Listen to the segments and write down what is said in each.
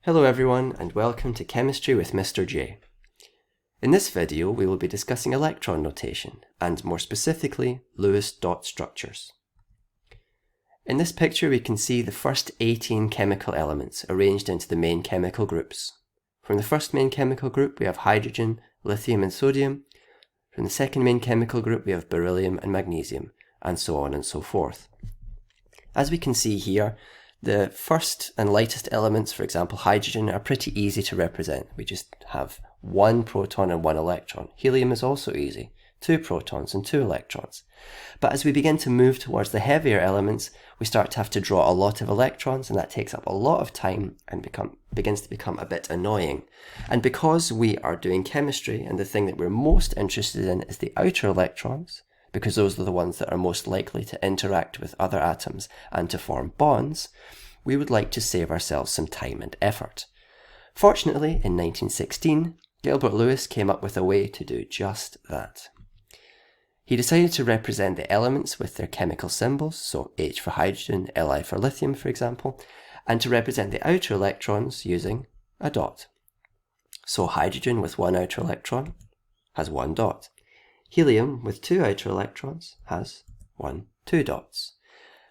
Hello everyone and welcome to Chemistry with Mr. J. In this video we will be discussing electron notation and more specifically Lewis dot structures. In this picture we can see the first 18 chemical elements arranged into the main chemical groups. From the first main chemical group we have hydrogen, lithium and sodium. From the second main chemical group we have beryllium and magnesium, and so on and so forth. As we can see here, the first and lightest elements, for example hydrogen, are pretty easy to represent. We just have one proton and one electron. Helium is also easy, 2 protons and 2 electrons. But as we begin to move towards the heavier elements, we start to have to draw a lot of electrons, and that takes up a lot of time and begins to become a bit annoying. And because we are doing chemistry and the thing that we're most interested in is the outer electrons, because those are the ones that are most likely to interact with other atoms and to form bonds, we would like to save ourselves some time and effort. Fortunately, in 1916, Gilbert Lewis came up with a way to do just that. He decided to represent the elements with their chemical symbols, so H for hydrogen, Li for lithium, for example, and to represent the outer electrons using a dot. So hydrogen with one outer electron has one dot. Helium with 2 outer electrons has 2 dots.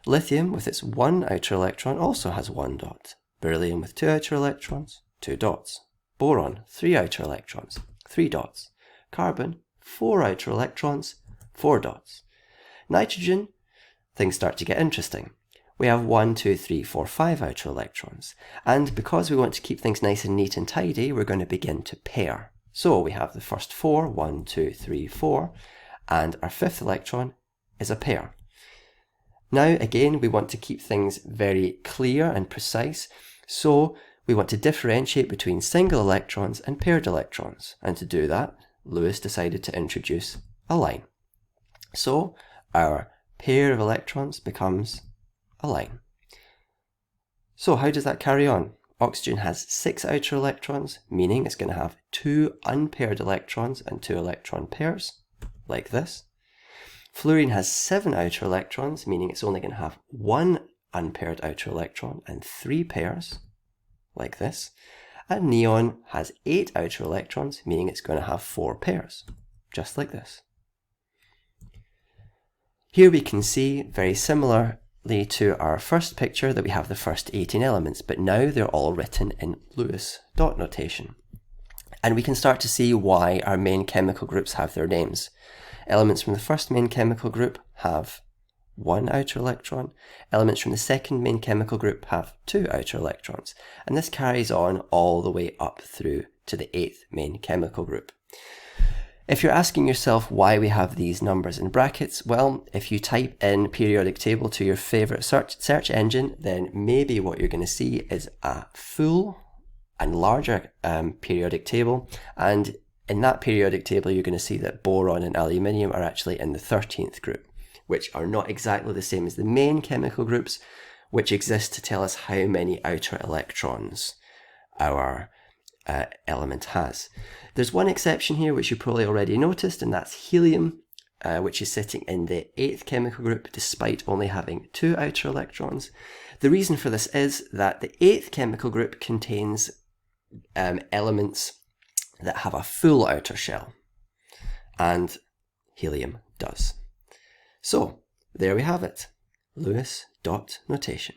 Lithium with its 1 outer electron also has 1 dot. Beryllium with 2 outer electrons, 2 dots. Boron, 3 outer electrons, 3 dots. Carbon, 4 outer electrons, 4 dots. Nitrogen, things start to get interesting. We have 1, 2, 3, 4, 5 outer electrons. And because we want to keep things nice and neat and tidy, we're going to begin to pair. So we have the first 4, 1, 2, 3, 4, and our 5th electron is a pair. Now again we want to keep things very clear and precise, so we want to differentiate between single electrons and paired electrons, and to do that Lewis decided to introduce a line. So our pair of electrons becomes a line. So how does that carry on? Oxygen has 6 outer electrons, meaning it's going to have 2 unpaired electrons and 2 electron pairs, like this. Fluorine has 7 outer electrons, meaning it's only going to have 1 unpaired outer electron and 3 pairs, like this. And neon has 8 outer electrons, meaning it's going to have 4 pairs, just like this. Here we can see, very similarly to our first picture, that we have the first 18 elements, but now they're all written in Lewis dot notation. And we can start to see why our main chemical groups have their names. Elements from the first main chemical group have 1 outer electron. Elements from the second main chemical group have 2 outer electrons. And this carries on all the way up through to the 8th main chemical group. If you're asking yourself why we have these numbers in brackets, well, if you type in periodic table to your favorite search engine, then maybe what you're going to see is a full and larger periodic table. And in that periodic table, you're going to see that boron and aluminium are actually in the 13th group, which are not exactly the same as the main chemical groups, which exist to tell us how many outer electrons our element has. There's one exception here which you probably already noticed, and that's helium, which is sitting in the 8th chemical group despite only having 2 outer electrons. The reason for this is that the 8th chemical group contains elements that have a full outer shell, and helium does. So there we have it, Lewis dot notation.